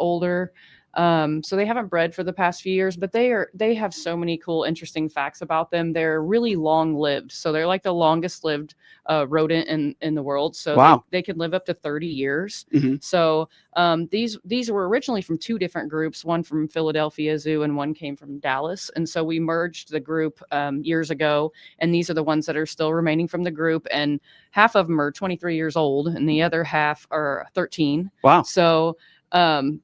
older. So they haven't bred for the past few years, but they have so many cool, interesting facts about them. They're really long lived. So they're like the longest lived rodent in the world. So Wow. they can live up to 30 years. Mhm. So these were originally from two different groups, one from Philadelphia Zoo and one came from Dallas. And so we merged the group years ago. And these are the ones that are still remaining from the group. And half of them are 23 years old and the other half are 13. Wow. So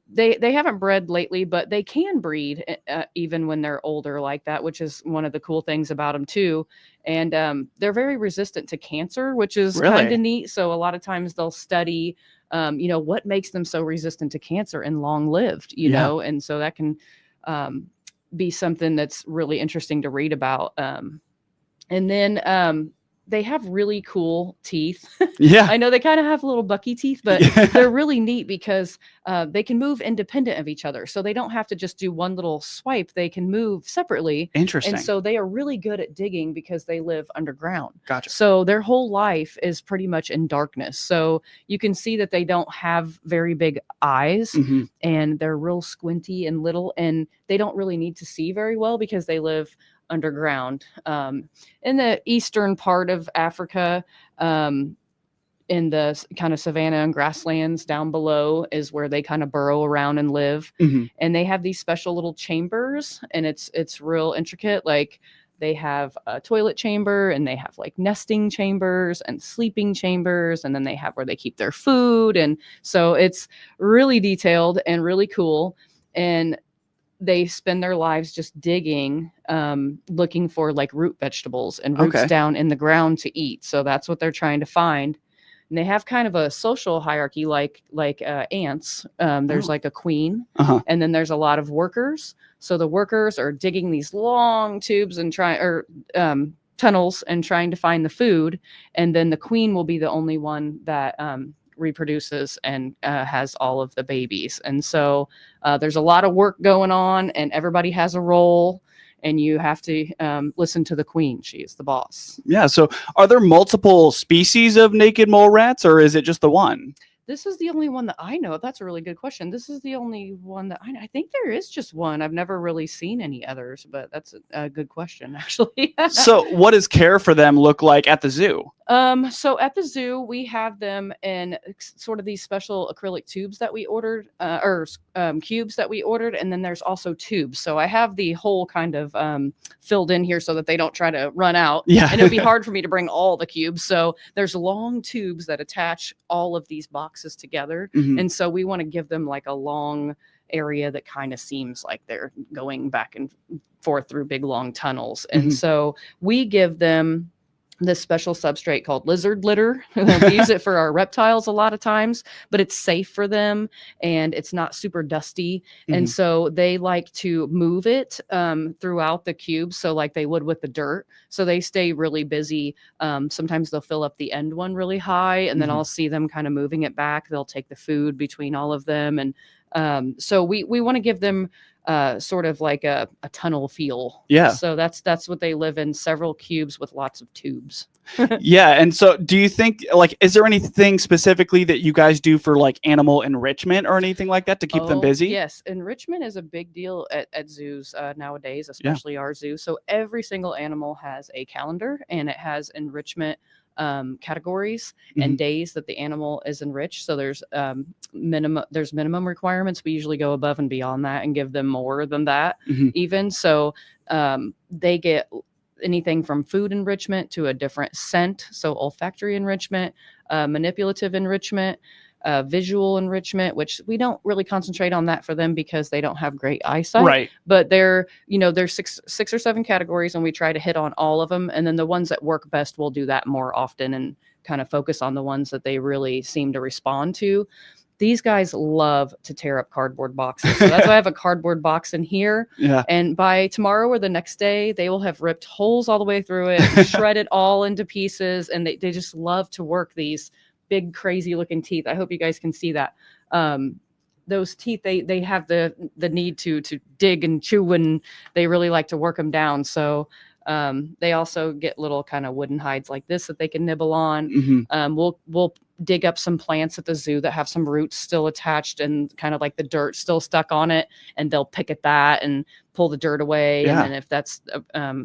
they haven't bred lately, but they can breed even when they're older like that, which is one of the cool things about them too. And they're very resistant to cancer, which is kind Really? of neat. So a lot of times they'll study, what makes them so resistant to cancer and long lived, Yeah. and so that can be something that's really interesting to read about. And then they have really cool teeth. Yeah. I know they kind of have little bucky teeth, but Yeah. they're really neat because they can move independent of each other. So they don't have to just do one little swipe. They can move separately. Interesting. And so they are really good at digging because they live underground. Gotcha. So their whole life is pretty much in darkness. So you can see that they don't have very big eyes Mhm. and they're real squinty and little, and they don't really need to see very well because they live underground. In the eastern part of Africa, in the kind of savanna and grasslands down below is where they kind of burrow around and live. Mhm. And they have these special little chambers, and it's real intricate. Like they have a toilet chamber, and they have like nesting chambers and sleeping chambers, and then they have where they keep their food. And so it's really detailed and really cool. And they spend their lives just digging, looking for like root vegetables and roots Okay. down in the ground to eat. So that's what they're trying to find. And they have kind of a social hierarchy like ants. There's Oh. like a queen, Uh-huh. and then there's a lot of workers. So the workers are digging these long tubes and tunnels and trying to find the food. And then the queen will be the only one that reproduces and has all of the babies. And so there's a lot of work going on, and everybody has a role. And you have to listen to the queen. She is the boss. Yeah. So are there multiple species of naked mole rats, or is it just the one? This is the only one that I know. That's a really good question. This is the only one that I think there is just one. I've never really seen any others, but that's a good question, actually. So what does care for them look like at the zoo? So at the zoo, we have them in sort of these special acrylic tubes that we ordered, cubes that we ordered. And then there's also tubes. So I have the whole kind of filled in here so that they don't try to run out. Yeah. And it'd be hard for me to bring all the cubes. So there's long tubes that attach all of these boxes together. Mhm. And so we want to give them like a long area that kind of seems like they're going back and forth through big long tunnels. And Mhm. so we give them this special substrate called lizard litter. We use it for our reptiles a lot of times, but it's safe for them and it's not super dusty. And Mhm. so they like to move it throughout the cube. So like they would with the dirt. So they stay really busy. Sometimes they'll fill up the end one really high, and then Mhm. I'll see them kind of moving it back. They'll take the food between all of them. And so we want to give them sort of like a tunnel feel. Yeah. So that's what they live in, several cubes with lots of tubes. Yeah. And so do you think, like, is there anything specifically that you guys do for like animal enrichment or anything like that to keep them busy? Yes. Enrichment is a big deal at zoos nowadays, especially our zoo. So every single animal has a calendar, and it has enrichment categories and Mhm. days that the animal is enriched. So there's minimum requirements. We usually go above and beyond that and give them more than that. Mhm. Even so, they get anything from food enrichment to a different scent. So olfactory enrichment, manipulative enrichment, visual enrichment, which we don't really concentrate on that for them because they don't have great eyesight. Right. But there's six or seven categories, and we try to hit on all of them. And then the ones that work best, we'll do that more often and kind of focus on the ones that they really seem to respond to. These guys love to tear up cardboard boxes. So that's why I have a cardboard box in here. Yeah. And by tomorrow or the next day, they will have ripped holes all the way through it, shredded all into pieces. And they just love to work these big, crazy looking teeth. I hope you guys can see that. Those teeth, they have the need to dig and chew, and they really like to work them down. So They also get little kind of wooden hides like this that they can nibble on. Mhm. We'll dig up some plants at the zoo that have some roots still attached and kind of like the dirt still stuck on it, and they'll pick at that and pull the dirt away. And Yeah. then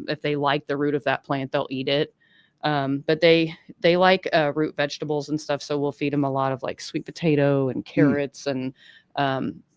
if they like the root of that plant, they'll eat it. But they like root vegetables and stuff, so we'll feed them a lot of like sweet potato and carrots, and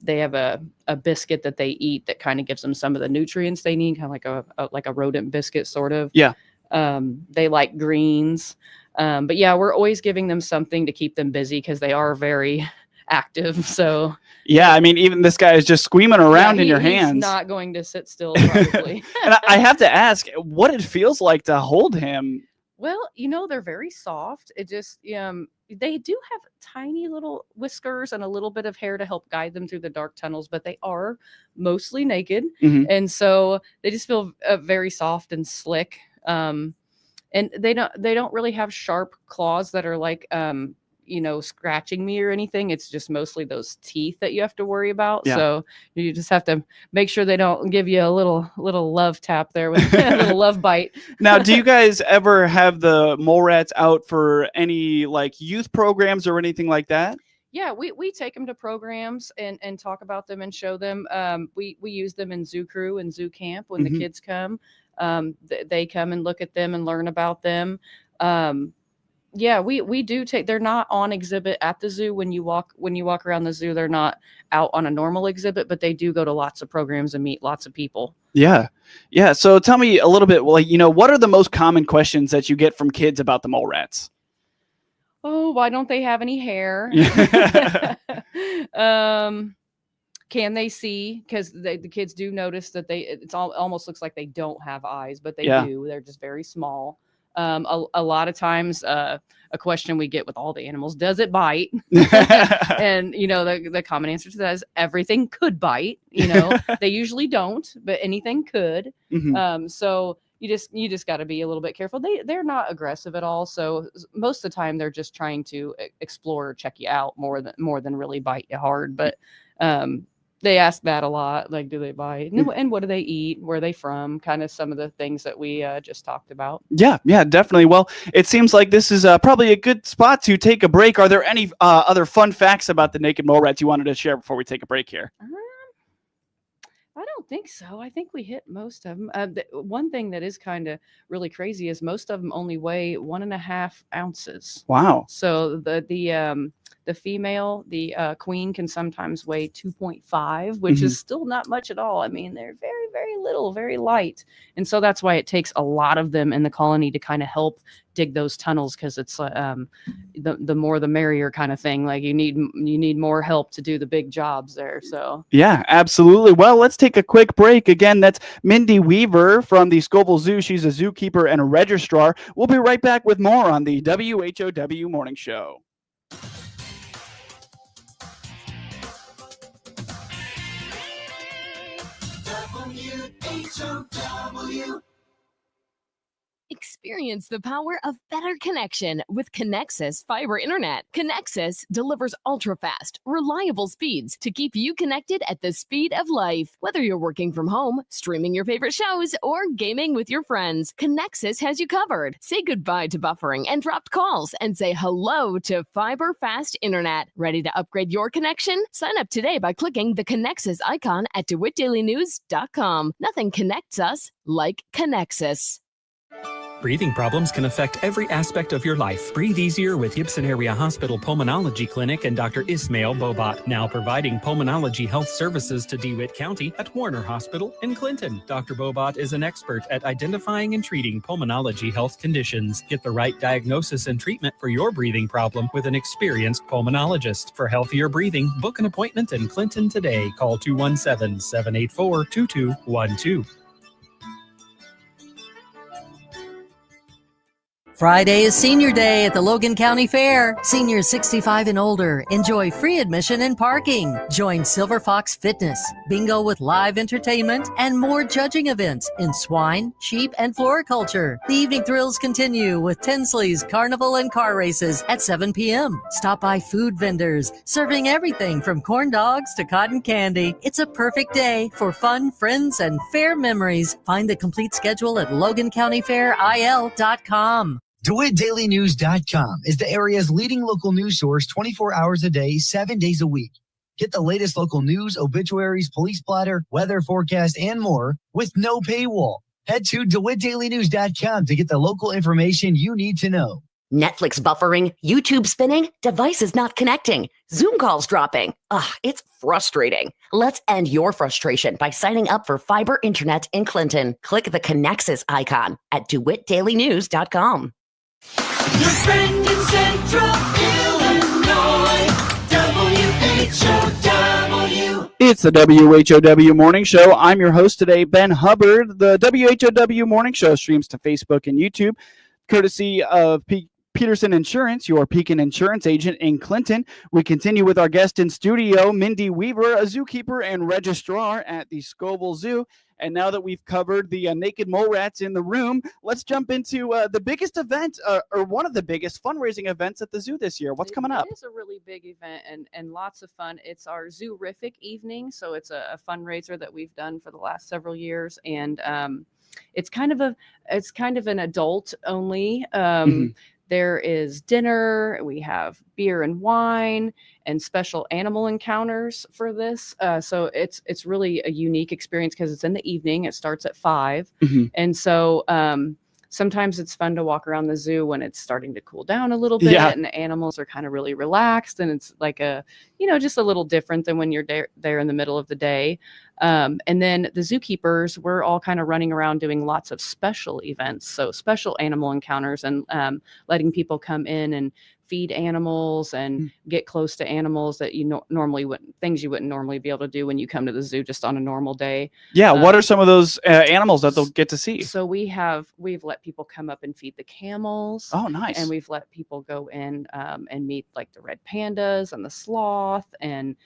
they have a biscuit that they eat that kind of gives them some of the nutrients they need, kind of like a rodent biscuit sort of. Yeah. They like greens. But yeah, we're always giving them something to keep them busy because they are very active. So Yeah, I mean, even this guy is just squeaming around in your hands. He's not going to sit still, probably. And I have to ask what it feels like to hold him. Well, they're very soft. It just, they do have tiny little whiskers and a little bit of hair to help guide them through the dark tunnels, but they are mostly naked. Mhm. And so they just feel very soft and slick. And they don't really have sharp claws that are like, scratching me or anything. It's just mostly those teeth that you have to worry about. Yeah. So you just have to make sure they don't give you a little love tap there with a little love bite. Now, do you guys ever have the mole rats out for any like youth programs or anything like that? Yeah, we take them to programs and talk about them and show them. We use them in zoo crew and zoo camp when the kids come. They come and look at them and learn about them. Yeah, we do take. They're not on exhibit at the zoo when you walk around the zoo. They're not out on a normal exhibit, but they do go to lots of programs and meet lots of people. Yeah. Yeah. So tell me a little bit, like, what are the most common questions that you get from kids about the mole rats? Oh, why don't they have any hair? Can they see? Because the kids do notice that it almost looks like they don't have eyes, but they do. They're just very small. A lot of times, a question we get with all the animals, does it bite? And the common answer to that is everything could bite. They usually don't, but anything could. So you just got to be a little bit careful. They're not aggressive at all. So most of the time they're just trying to explore, check you out more than really bite you hard. But they ask that a lot, like, do they bite? And what do they eat? Where are they from? Kind of some of the things that we just talked about. Yeah, definitely. Well, it seems like this is probably a good spot to take a break. Are there any other fun facts about the naked mole rats you wanted to share before we take a break here? I don't think so. I think we hit most of them. One thing that is kind of really crazy is most of them only weigh 1.5 ounces. Wow. So the female, the queen, can sometimes weigh 2.5, which is still not much at all. I mean, they're very, very little, very light. And so that's why it takes a lot of them in the colony to kind of help dig those tunnels, because it's the more the merrier kind of thing. Like you need more help to do the big jobs there. So yeah, absolutely. Well, let's take a quick break. Again, that's Mindy Weaver from the Scovill Zoo. She's a zookeeper and a registrar. We'll be right back with more on the WHOW Morning Show. WHOW. Experience the power of better connection with Connexus Fiber Internet. Connexus delivers ultra-fast, reliable speeds to keep you connected at the speed of life. Whether you're working from home, streaming your favorite shows, or gaming with your friends, Connexus has you covered. Say goodbye to buffering and dropped calls and say hello to Fiber Fast Internet. Ready to upgrade your connection? Sign up today by clicking the Connexus icon at DeWittDailyNews.com. Nothing connects us like Connexus. Breathing problems can affect every aspect of your life. Breathe easier with Gibson Area Hospital Pulmonology Clinic and Dr. Ismail Bobat, now providing pulmonology health services to DeWitt County at Warner Hospital in Clinton. Dr. Bobat is an expert at identifying and treating pulmonology health conditions. Get the right diagnosis and treatment for your breathing problem with an experienced pulmonologist. For healthier breathing, book an appointment in Clinton today. Call 217-784-2212. Friday is Senior Day at the Logan County Fair. Seniors 65 and older enjoy free admission and parking. Join Silver Fox Fitness, bingo with live entertainment, and more judging events in swine, sheep, and floriculture. The evening thrills continue with Tinsley's Carnival and car races at 7 p.m. Stop by food vendors serving everything from corn dogs to cotton candy. It's a perfect day for fun, friends, and fair memories. Find the complete schedule at LoganCountyFairIL.com. DeWittDailyNews.com is the area's leading local news source 24 hours a day, 7 days a week. Get the latest local news, obituaries, police blotter, weather forecast, and more with no paywall. Head to DeWittDailyNews.com to get the local information you need to know. Netflix buffering, YouTube spinning, devices not connecting, Zoom calls dropping. It's frustrating. Let's end your frustration by signing up for fiber internet in Clinton. Click the Connexus icon at DeWittDailyNews.com. Your friend in Central Illinois, WHOW. It's the WHOW Morning Show. I'm your host today, Ben Hubbard. The WHOW Morning Show streams to Facebook and YouTube, courtesy of Peterson Insurance, your Pekin insurance agent in Clinton. We continue with our guest in studio, Mindy Weaver, a zookeeper and registrar at the Scovill Zoo. And now that we've covered the naked mole rats in the room, let's jump into the biggest event, or one of the biggest fundraising events at the zoo this year. What's coming up? It is a really big event and lots of fun. It's our Zoorific evening, so it's a fundraiser that we've done for the last several years, and it's kind of an adult only. There is dinner, we have beer and wine, and special animal encounters for this. So it's really a unique experience because it's in the evening. It starts at 5. And so sometimes it's fun to walk around the zoo when it's starting to cool down a little bit and the animals are kind of really relaxed, and it's like just a little different than when you're there in the middle of the day. And then the zookeepers, we're all kind of running around doing lots of special events. So special animal encounters and letting people come in and feed animals and get close to animals that you normally wouldn't normally be able to do when you come to the zoo just on a normal day. Yeah. What are some of those animals that they'll get to see? So we've let people come up and feed the camels. Oh, nice. And we've let people go in and meet like the red pandas and the sloth, and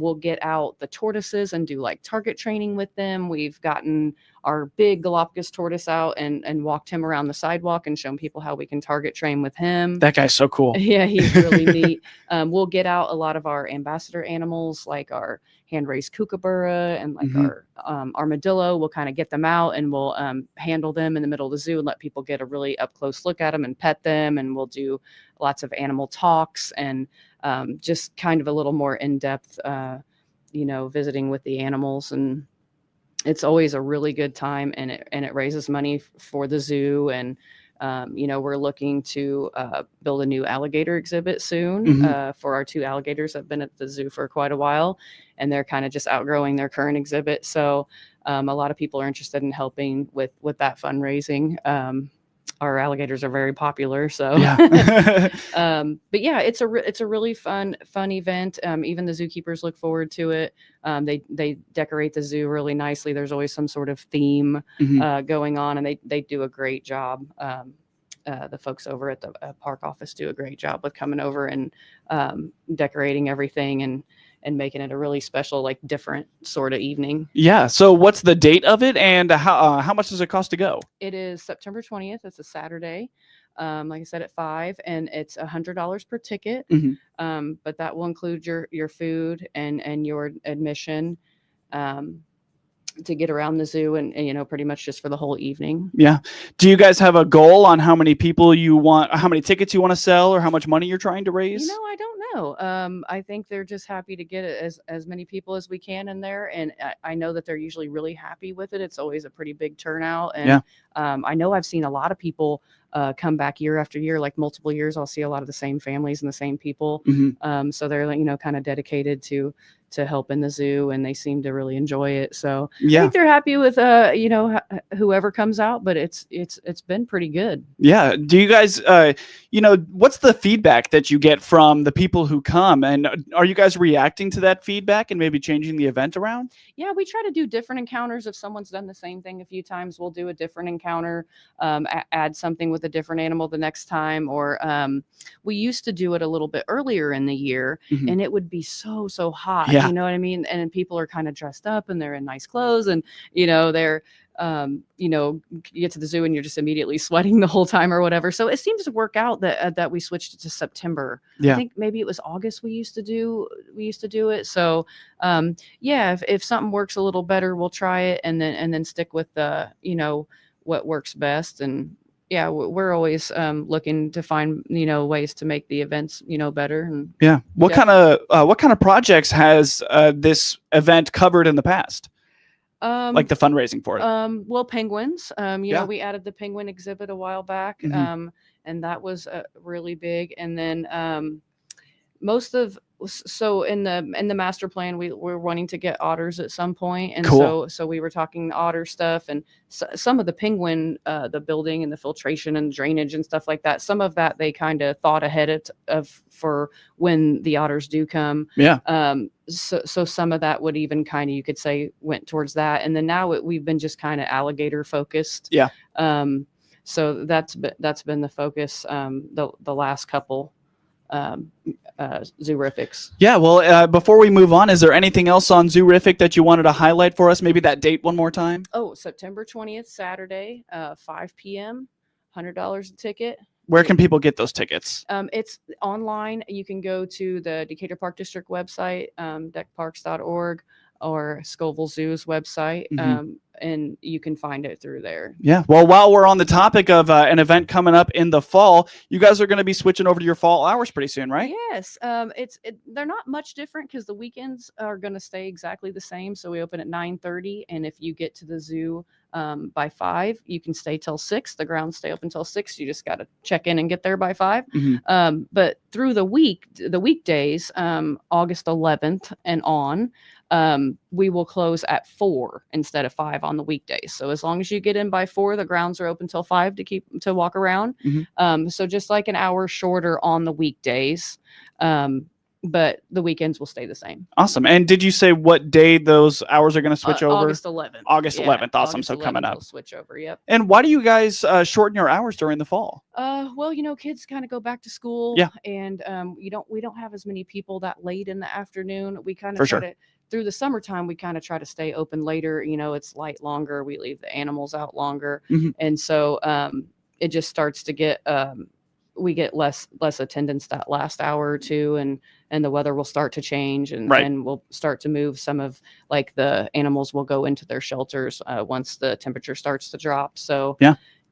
we'll get out the tortoises and do like target training with them. We've gotten our big Galapagos tortoise out and walked him around the sidewalk and shown people how we can target train with him. That guy's so cool. Yeah, he's really neat. We'll get out a lot of our ambassador animals, like our hand-raised kookaburra and like our armadillo. We'll kind of get them out and we'll handle them in the middle of the zoo and let people get a really up-close look at them and pet them. And we'll do lots of animal talks and just kind of a little more in-depth, visiting with the animals. And it's always a really good time, and it raises money for the zoo. And we're looking to build a new alligator exhibit soon for our 2 alligators that have been at the zoo for quite a while, and they're kind of just outgrowing their current exhibit. So a lot of people are interested in helping with that fundraising. Our alligators are very popular, so but yeah, it's a really fun event. Even the zookeepers look forward to it. They decorate the zoo really nicely. There's always some sort of theme going on, and they do a great job. The folks over at the park office do a great job with coming over and decorating everything and making it a really special, like different sort of evening. Yeah. So what's the date of it, and how much does it cost to go? It is September 20th. It's a Saturday. Like I said, at 5, and it's $100 per ticket. But that will include your food and your admission to get around the zoo and pretty much just for the whole evening. Yeah. Do you guys have a goal on how many people you want, how many tickets you want to sell, or how much money you're trying to raise? I don't know. I think they're just happy to get as many people as we can in there. And I know that they're usually really happy with it. It's always a pretty big turnout. And I know I've seen a lot of people come back year after year, like multiple years. I'll see a lot of the same families and the same people. So they're kind of dedicated to to help in the zoo, and they seem to really enjoy it. So I Yeah. think they're happy with whoever comes out, but it's been pretty good. Yeah. Do you guys, what's the feedback that you get from the people who come? And are you guys reacting to that feedback and maybe changing the event around? Yeah, we try to do different encounters. If someone's done the same thing a few times, we'll do a different encounter, add something with a different animal the next time. Or we used to do it a little bit earlier in the year, Mhm. and it would be so hot. Yeah. You know what I mean? And people are kind of dressed up and they're in nice clothes, and they're you get to the zoo and you're just immediately sweating the whole time or whatever. So it seems to work out that we switched it to September. Yeah. I think maybe it was August we used to do it. So yeah, if something works a little better, we'll try it and then stick with the what works best. And yeah, we're always looking to find ways to make the events better. And Yeah. What kind of projects has this event covered in the past? Like the fundraising for it? Well, penguins. Yeah. We added the penguin exhibit a while back, Mhm. and that was really big. And then so in the master plan, we're wanting to get otters at some point, and Cool. so we were talking otter stuff, and some of the penguin, the building and the filtration and drainage and stuff like that. Some of that they kind of thought ahead of for when the otters do come. Yeah. So some of that would even kind of, you could say, went towards that, and then now we've been just kind of alligator focused. Yeah. So that's been the focus the last couple Zoorifics. Yeah. Well, before we move on, is there anything else on Zoorific that you wanted to highlight for us? Maybe that date one more time. Oh, September 20th, Saturday, 5 p.m., $100 a ticket. Where can people get those tickets? It's online. You can go to the Decatur Park District website, decparks.org, or Scovill Zoo's website, and you can find it through there. Yeah. Well, while we're on the topic of an event coming up in the fall, you guys are going to be switching over to your fall hours pretty soon, right? Yes. They're not much different because the weekends are going to stay exactly the same. So we open at 9:30, and if you get to the zoo by 5, you can stay till 6. The grounds stay open till 6. You just got to check in and get there by 5. But through the weekdays, August 11th and on, we will close at 4 instead of 5 on the weekdays. So as long as you get in by 4, the grounds are open till 5 to walk around. So just like an hour shorter on the weekdays. But the weekends will stay the same. Awesome. And did you say what day those hours are going to switch over? August 11th. August 11th. Awesome. August So 11th coming up. We'll switch over. Yep. And why do you guys shorten your hours during the fall? Well, kids kind of go back to school. Yeah. And we don't have as many people that late in the afternoon. We kind For of sure. through the summertime, we kind of try to stay open later. It's light longer. We leave the animals out longer. And so it just starts to get we get less attendance that last hour or two, and the weather will start to change, and we'll start to move some of, like, the animals will go into their shelters once the temperature starts to drop. So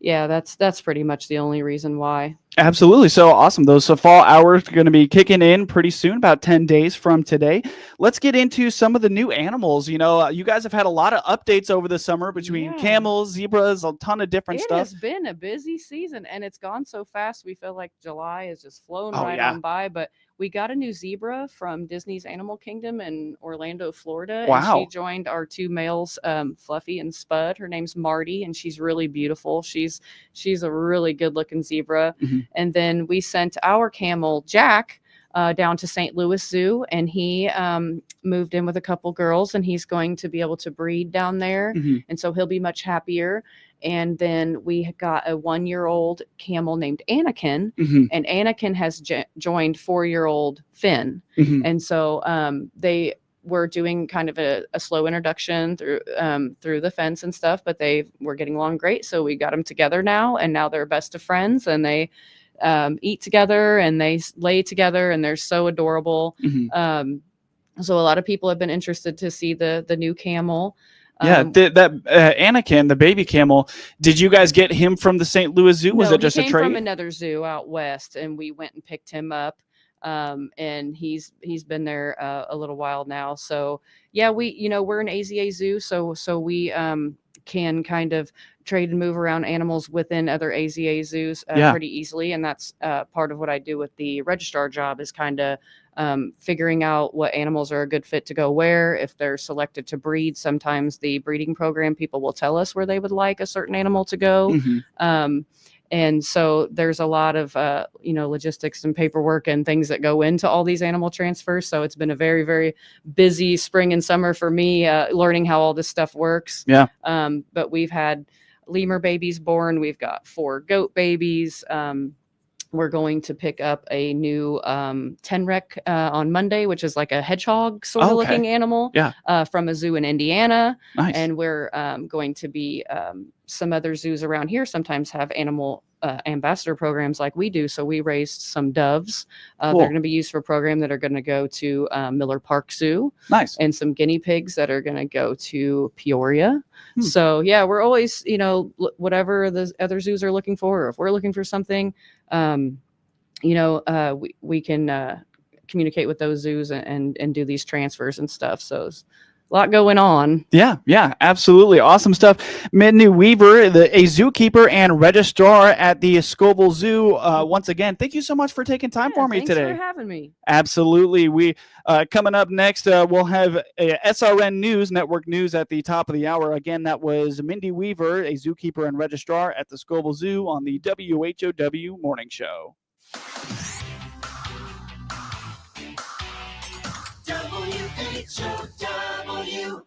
yeah, that's pretty much the only reason why. Absolutely. So awesome. Those fall hours are going to be kicking in pretty soon, about 10 days from today. Let's get into some of the new animals. You guys have had a lot of updates over the summer between camels, zebras, a ton of different stuff. It has been a busy season, and it's gone so fast. We feel like July has just flown on by, but we got a new zebra from Disney's Animal Kingdom in Orlando, Florida. Wow. And she joined our 2 males, Fluffy and Spud. Her name's Marty, and she's really beautiful. She's a really good-looking zebra. And then we sent our camel, Jack, down to St. Louis Zoo, and he moved in with a couple girls, and he's going to be able to breed down there. And so he'll be much happier. And then we got a 1-year-old camel named Anakin, and Anakin has joined 4-year-old Finn. And so they were doing kind of a slow introduction through the fence and stuff, but they were getting along great. So we got them together now, and now they're best of friends, and they eat together and they lay together, and they're so adorable. So a lot of people have been interested to see the new camel. That Anakin, the baby camel, did you guys get him from the St. Louis Zoo? Was it just a trade? He came from another zoo out west, and we went and picked him up. And he's been there a little while now. So yeah, we're an AZA zoo, so we can kind of trade and move around animals within other AZA zoos pretty easily. And that's part of what I do with the registrar job, is kind of figuring out what animals are a good fit to go where. If they're selected to breed, sometimes the breeding program people will tell us where they would like a certain animal to go. And so there's a lot of, logistics and paperwork and things that go into all these animal transfers. So it's been a very, very busy spring and summer for me, learning how all this stuff works. Yeah. But we've had lemur babies born. We've got 4 goat babies. We're going to pick up a new tenrec on Monday, which is like a hedgehog sort of looking animal from a zoo in Indiana. Nice. And we're going to be some other zoos around here sometimes have animal ambassador programs like we do. So we raised some doves. They're going to be used for a program that are going to go to Miller Park Zoo. Nice. And some guinea pigs that are going to go to Peoria. So yeah, we're always, whatever the other zoos are looking for, or if we're looking for something, we can communicate with those zoos and do these transfers and stuff. So it's a lot going on. Yeah, absolutely. Awesome stuff. Mindy Weaver, a zookeeper and registrar at the Scovill Zoo. Once again, thank you so much for taking time for me today. Thanks for having me. Absolutely. We coming up next, we'll have SRN News, Network News at the top of the hour. Again, that was Mindy Weaver, a zookeeper and registrar at the Scovill Zoo on the WHOW Morning Show. WHOW.